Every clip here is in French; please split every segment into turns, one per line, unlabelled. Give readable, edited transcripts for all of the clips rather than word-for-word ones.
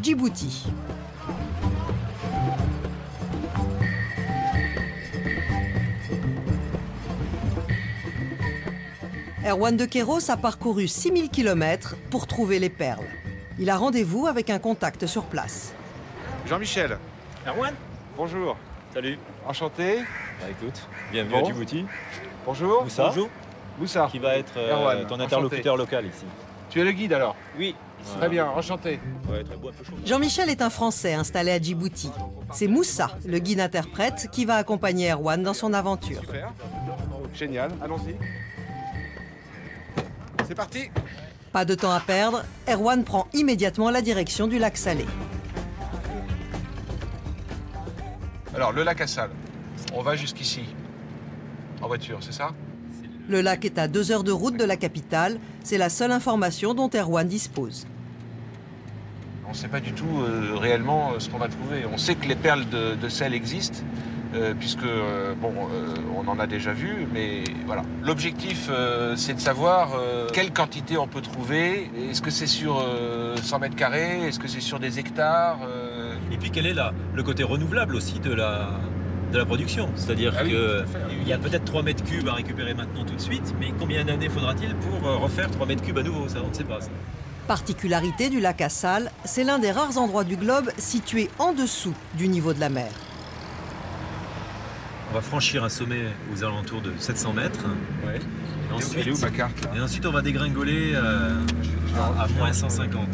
Djibouti. Erwan de Queiroz a parcouru 6000 km pour trouver les perles. Il a rendez-vous avec un contact sur place.
Jean-Michel.
Erwan.
Bonjour.
Salut.
Enchanté.
Bah écoute, bienvenue à Djibouti.
Bonjour.
Moussa. Bonjour.
Moussa.
Qui va être ton interlocuteur local ici.
Tu es le guide alors?
Oui.
Très bien, enchanté.
Ouais, très beau, un peu chaud.
Jean-Michel est un Français installé à Djibouti. C'est Moussa, le guide-interprète, qui va accompagner Erwan dans son aventure.
Super. Génial, allons-y. C'est parti.
Pas de temps à perdre, Erwan prend immédiatement la direction du lac Salé.
Alors, le lac Assal, on va jusqu'ici, en voiture, c'est ça?
Le lac est à 2 heures de route de la capitale. C'est la seule information dont Erwan dispose.
On ne sait pas du tout réellement ce qu'on va trouver. On sait que les perles de sel existent, puisque, on en a déjà vu, mais voilà. L'objectif, c'est de savoir quelle quantité on peut trouver. Est-ce que c'est sur 100 mètres carrés? Est-ce que c'est sur des hectares?
Et puis quel est le côté renouvelable aussi de la production? C'est-à-dire qu'il y a peut-être 3 mètres cubes à récupérer maintenant tout de suite, mais combien d'années faudra-t-il pour refaire 3 mètres cubes à nouveau? Ça, on ne sait pas. Ça.
Particularité du lac Assal, c'est l'un des rares endroits du globe situé en dessous du niveau de la mer.
On va franchir un sommet aux alentours de 700 mètres.
Ouais.
Et ensuite,
elle est où, ma carte, là?
Et ensuite, on va dégringoler à moins 150.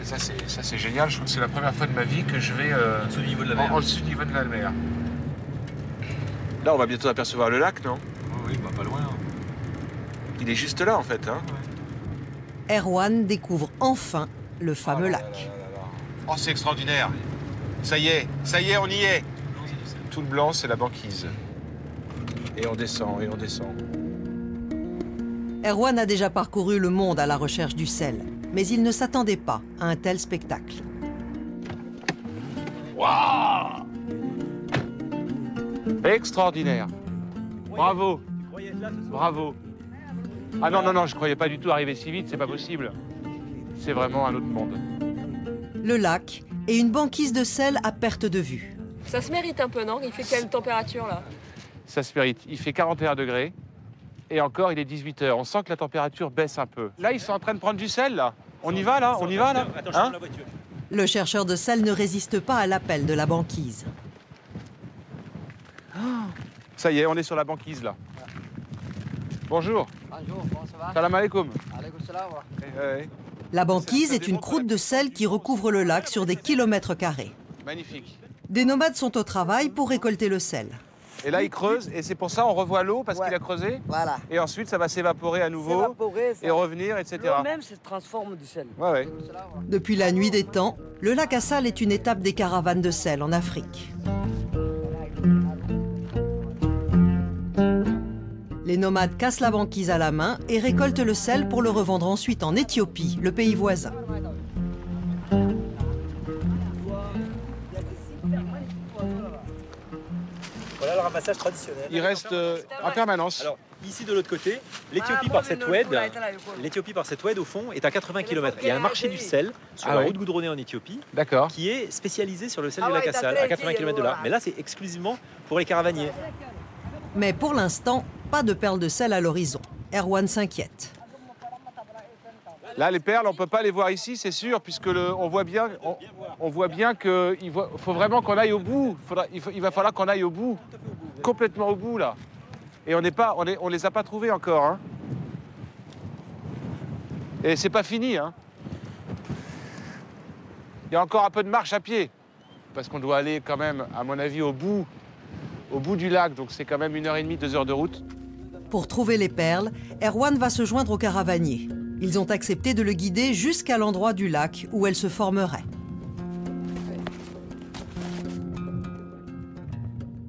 Ça, c'est génial. Je crois que c'est la première fois de ma vie que je vais
En dessous du niveau de la mer.
en dessous du niveau de la mer. Là, on va bientôt apercevoir le lac, non?
Oui, bah, pas loin.
Il est juste là, en fait. Hein?
Erwan découvre enfin le fameux lac.
Oh, c'est extraordinaire. Ça y est, on y est. Tout le blanc, c'est la banquise. Et on descend, et on descend.
Erwan a déjà parcouru le monde à la recherche du sel, mais il ne s'attendait pas à un tel spectacle.
Waouh! Extraordinaire. Bravo. Bravo. Ah non, je croyais pas du tout arriver si vite, c'est pas possible. C'est vraiment un autre monde.
Le lac et une banquise de sel à perte de vue.
Ça se mérite un peu, non? Il fait quelle température, là?
Ça se mérite. Il fait 41 degrés. Et encore, il est 18 heures. On sent que la température baisse un peu. Là, ils sont en train de prendre du sel, là. On y va, là? On y va, là?
Attention à la voiture.
Le chercheur de sel ne résiste pas à l'appel de la banquise.
Ça y est, on est sur la banquise, là. Bonjour.
Bonjour, comment ça va?
Salam alaikum.
Alaikum salam.
La banquise est une croûte de sel qui recouvre le lac sur des kilomètres carrés.
Magnifique.
Des nomades sont au travail pour récolter le sel.
Et là, il creuse, et c'est pour ça on revoit l'eau, parce qu'il a creusé.
Voilà.
Et ensuite, ça va s'évaporer à nouveau,
S'évaporer, ça.
et revenir, etc.
L'eau même se transforme du sel.
Ouais.
Depuis la nuit des temps, le lac Assal est une étape des caravanes de sel en Afrique. Les nomades cassent la banquise à la main et récoltent le sel pour le revendre ensuite en Éthiopie, le pays voisin.
Voilà le ramassage traditionnel.
Il reste en permanence.
Alors, ici de l'autre côté, l'Éthiopie par cette oued, au fond, est à 80 km. Il y a un marché du sel sur la route goudronnée en Éthiopie
D'accord.
qui est spécialisé sur le sel du lac Assal, à 80 km de là. Mais là, c'est exclusivement pour les caravaniers.
Mais pour l'instant, pas de perles de sel à l'horizon. Erwan s'inquiète.
Là, les perles, on ne peut pas les voir ici, c'est sûr, puisque on voit bien qu'il faut vraiment qu'on aille au bout. Il va falloir qu'on aille au bout, complètement au bout, là. Et on les a pas trouvés encore. Hein. Et c'est pas fini. Hein. Il y a encore un peu de marche à pied, parce qu'on doit aller quand même, à mon avis, au bout du lac. Donc c'est quand même 1h30, 2 heures de route.
Pour trouver les perles, Erwan va se joindre aux caravaniers. Ils ont accepté de le guider jusqu'à l'endroit du lac où elles se formeraient.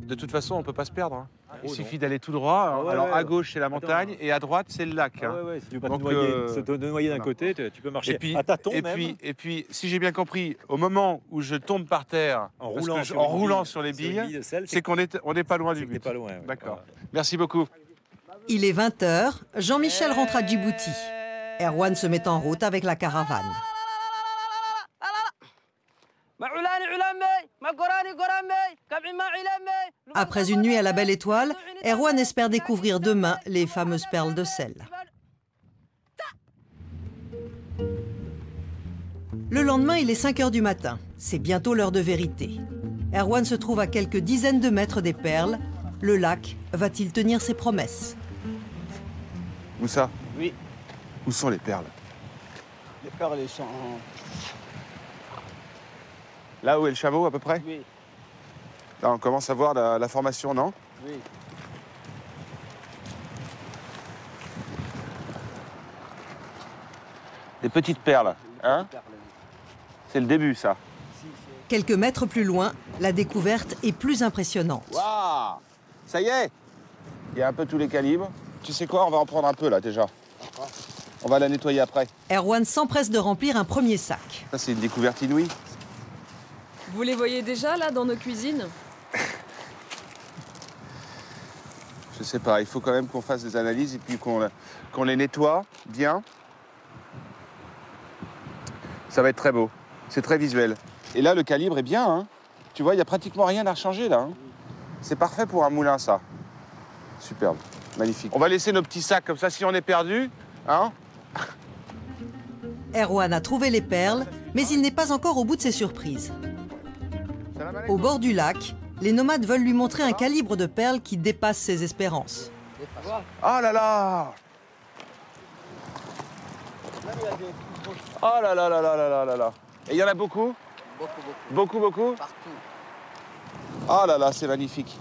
De toute façon, on ne peut pas se perdre. Hein. Il suffit d'aller tout droit. Alors à gauche, c'est la montagne, et à droite, c'est le lac. Hein.
Si tu veux pas
Donc,
te noyer d'un côté, tu peux marcher à tâtons même.
Et puis, si j'ai bien compris, au moment où je tombe par terre, en roulant sur les billes, c'est qu'on n'est pas loin du but.
Pas loin.
D'accord. Merci beaucoup.
Il est 20 h, Jean-Michel rentre à Djibouti. Erwan se met en route avec la caravane. Après une nuit à la belle étoile, Erwan espère découvrir demain les fameuses perles de sel. Le lendemain, il est 5 h du matin. C'est bientôt l'heure de vérité. Erwan se trouve à quelques dizaines de mètres des perles. Le lac va-t-il tenir ses promesses?
Où ça?
Oui.
Où sont les perles?
Les perles, elles sont...
Là où est le chameau, à peu près?
Oui.
Là, on commence à voir la formation, non?
Oui.
Des petites perles, hein? C'est le début, ça.
Quelques mètres plus loin, la découverte est plus impressionnante.
Waouh! Ça y est! Il y a un peu tous les calibres. Tu sais quoi? On va en prendre un peu, là, déjà. On va la nettoyer après.
Erwan s'empresse de remplir un premier sac.
Ça, c'est une découverte inouïe.
Vous les voyez déjà là dans nos cuisines?
Je sais pas, il faut quand même qu'on fasse des analyses et puis qu'on les nettoie bien. Ça va être très beau. C'est très visuel. Et là, le calibre est bien, hein. Tu vois, il n'y a pratiquement rien à rechanger, là. Hein. C'est parfait pour un moulin, ça. Superbe, magnifique. On va laisser nos petits sacs, comme ça, si on est perdu, hein.
Erwan a trouvé les perles, mais il n'est pas encore au bout de ses surprises. Au bord du lac, les nomades veulent lui montrer un calibre de perles qui dépasse ses espérances.
Oh là là! Oh là là là là là là là là! Et il y en a beaucoup?
Beaucoup.
Beaucoup, beaucoup?
Partout.
Oh là là, c'est magnifique.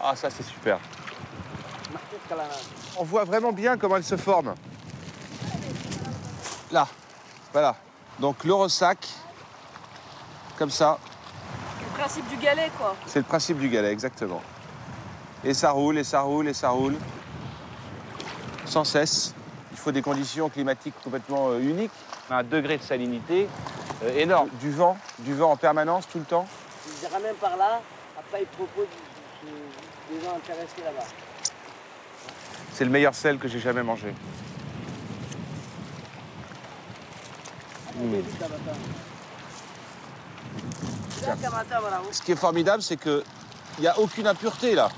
Ah, ça c'est super. On voit vraiment bien comment elles se forment. Là, voilà. Donc le ressac, comme ça.
Le principe du galet, quoi.
C'est le principe du galet, exactement. Et ça roule, et ça roule, et ça roule. Sans cesse. Il faut des conditions climatiques complètement uniques. Un degré de salinité énorme. Du vent en permanence, tout le temps.
Ils ramènent par là, après ils proposent des gens intéressés là-bas.
C'est le meilleur sel que j'ai jamais mangé. Ce qui est formidable, c'est qu'il n'y a aucune impureté là.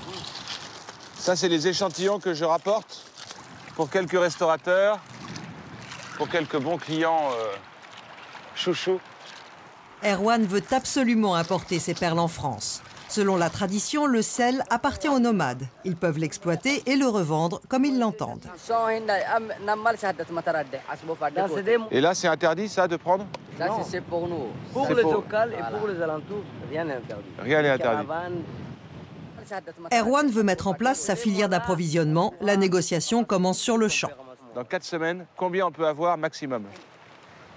Ça, c'est les échantillons que je rapporte pour quelques restaurateurs, pour quelques bons clients chouchous.
Erwan veut absolument importer ces perles en France. Selon la tradition, le sel appartient aux nomades. Ils peuvent l'exploiter et le revendre comme ils l'entendent.
Et là, c'est interdit, ça, de prendre?
Là, c'est pour nous. Pour
C'est
les
pour-
locales et pour les alentours, rien n'est interdit.
Rien n'est interdit.
Caravane.
Erwan veut mettre en place sa filière d'approvisionnement. La négociation commence sur le champ.
Dans 4 semaines, combien on peut avoir maximum?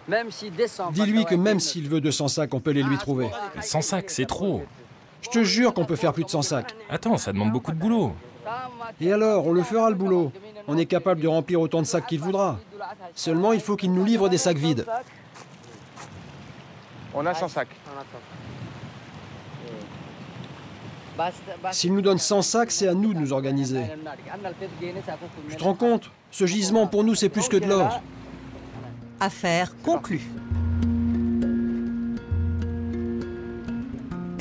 Même s'il descend.
Dis-lui que même s'il veut 200 sacs, on peut les lui trouver.
100 sacs, c'est trop.
Je te jure qu'on peut faire plus de 100 sacs.
Attends, ça demande beaucoup de boulot.
Et alors, on le fera le boulot. On est capable de remplir autant de sacs qu'il voudra. Seulement, il faut qu'il nous livre des sacs vides.
On a 100 sacs.
S'il nous donne 100 sacs, c'est à nous de nous organiser. Tu te rends compte? Ce gisement, pour nous, c'est plus que de l'or.
Affaire conclue.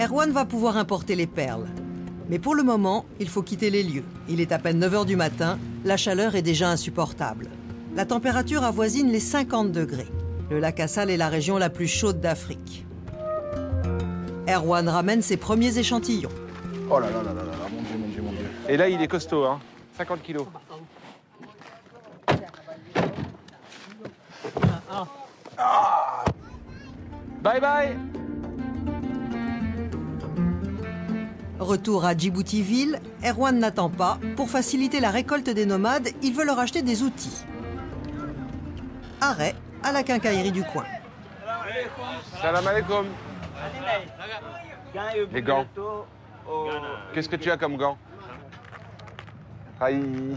Erwan va pouvoir importer les perles. Mais pour le moment, il faut quitter les lieux. Il est à peine 9 h du matin, la chaleur est déjà insupportable. La température avoisine les 50 degrés. Le lac Assal est la région la plus chaude d'Afrique. Erwan ramène ses premiers échantillons.
Oh là là là là là, mon Dieu, mon Dieu, mon Dieu. Et là, il est costaud, hein. 50 kilos. Ah. Bye bye.
Retour à Djibouti-Ville, Erwan n'attend pas. Pour faciliter la récolte des nomades, il veut leur acheter des outils. Arrêt à la quincaillerie du coin.
Salam alaikum. Les gants. Qu'est-ce que tu as comme gants? Il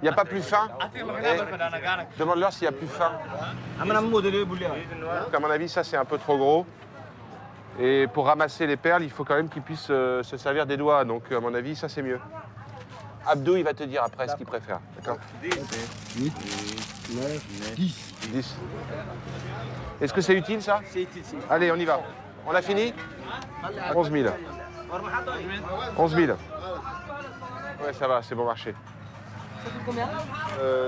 n'y a pas plus fin? Demande-leur s'il y a plus fin. À mon avis, ça, c'est un peu trop gros. Et pour ramasser les perles, il faut quand même qu'ils puissent se servir des doigts. Donc, à mon avis, ça, c'est mieux. Abdou, il va te dire après ce qu'il préfère. D'accord.
8, 9, 10.
10. Est-ce que c'est utile, ça?
C'est utile.
Allez, on y va. On a fini? 11 000. 11 000. Ouais, ça va, c'est bon marché.
Ça coûte combien?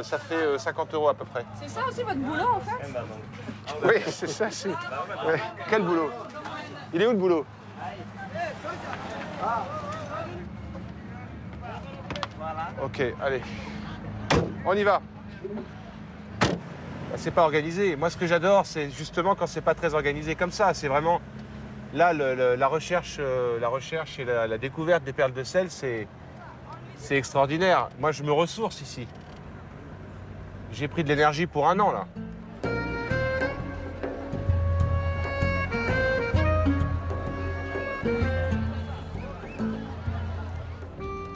Ça fait 50 € à peu près.
C'est ça aussi votre boulot en fait?
Oui, c'est ça, c'est... Ouais. Quel boulot? Il est où le boulot? Ok, allez. On y va. Bah, c'est pas organisé. Moi, ce que j'adore, c'est justement quand c'est pas très organisé comme ça. C'est vraiment... Là, la recherche et la découverte des perles de sel, c'est extraordinaire. Moi, je me ressource ici. J'ai pris de l'énergie pour 1 an, là.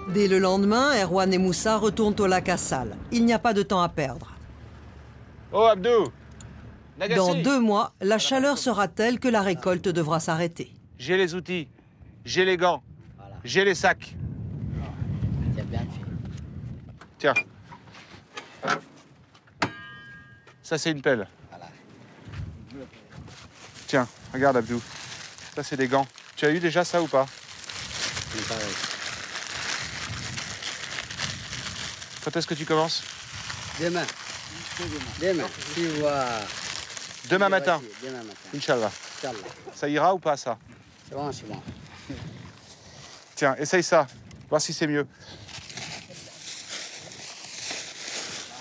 Dès le lendemain, Erwan et Moussa retournent au lac Assal. Il n'y a pas de temps à perdre.
Oh, Abdou! Nagassi.
Dans 2 mois, la chaleur sera telle que la récolte devra s'arrêter.
J'ai les outils, j'ai les gants, j'ai les sacs.
Tu as bien fait.
Tiens. Ça, c'est une pelle. Tiens, regarde, Abdou. Ça, c'est des gants. Tu as eu déjà ça ou pas? Quand est-ce que tu commences?
Demain. Demain. Tu vois.
Demain matin.
Demain matin.
Inch'Allah.
Inch'Allah.
Ça ira ou pas, ça?
C'est bon, c'est bon.
Tiens, essaye ça. Voir si c'est mieux.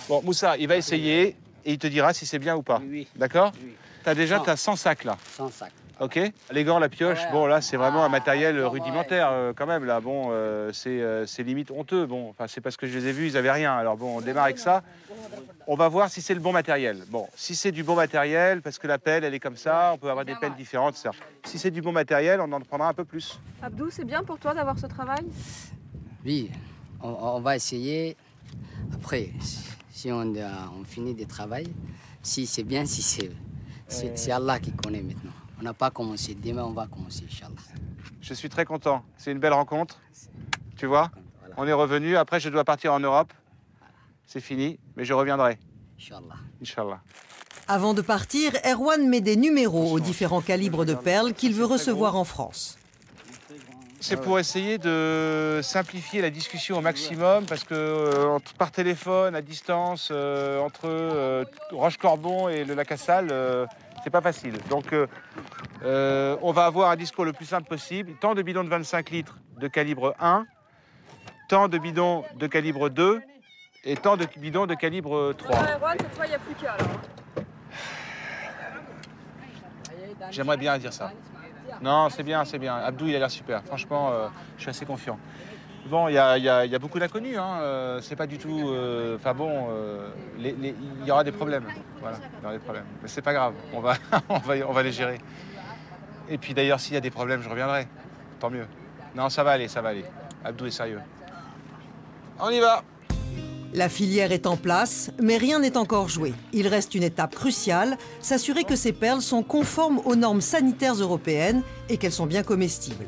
Bon, Moussa, il va essayer et il te dira si c'est bien ou pas.
Oui, oui.
D'accord?
Oui.
T'as 100 sacs, là.
100 sacs.
Ok. Les gants, la pioche,
Ouais.
bon là c'est vraiment un matériel
Ah,
rudimentaire quand même là. Bon, c'est limite honteux. Bon, enfin c'est parce que je les ai vus, ils avaient rien. Alors bon, on démarre avec ça. On va voir si c'est le bon matériel. Bon, si c'est du bon matériel, parce que la pelle elle est comme ça, on peut avoir des pelles différentes. Ça. Si c'est du bon matériel, on en prendra un peu plus.
Abdou, c'est bien pour toi d'avoir ce travail?
Oui, on va essayer. Après, si on finit de travail, si c'est bien, si c'est Allah qui connaît maintenant. On n'a pas commencé. Demain, on va commencer, Inch'Allah.
Je suis très content. C'est une belle rencontre. Tu vois,
Voilà.
on est revenu. Après, je dois partir en Europe. C'est fini, mais je reviendrai.
Inch'Allah.
Inch'Allah.
Avant de partir, Erwan met des numéros aux différents calibres de perles qu'il veut recevoir en France.
C'est pour essayer de simplifier la discussion au maximum parce que par téléphone, à distance, entre Roche-Corbon et le lac Assal, c'est pas facile. Donc on va avoir un discours le plus simple possible. Tant de bidons de 25 litres de calibre 1, tant de bidons de calibre 2 et tant de bidons de calibre 3.
Erwan, cette fois, il n'y a plus qu'à alors.
J'aimerais bien dire ça. Non, c'est bien, c'est bien. Abdou, il a l'air super. Franchement, je suis assez confiant. Bon, il y a beaucoup d'inconnus. Hein. C'est pas du tout... Enfin bon, il y aura des problèmes. Voilà, il y aura des problèmes. Mais c'est pas grave. On va les gérer. Et puis d'ailleurs, s'il y a des problèmes, je reviendrai. Tant mieux. Non, ça va aller, ça va aller. Abdou est sérieux. On y va.
La filière est en place, mais rien n'est encore joué. Il reste une étape cruciale, s'assurer que ces perles sont conformes aux normes sanitaires européennes et qu'elles sont bien comestibles.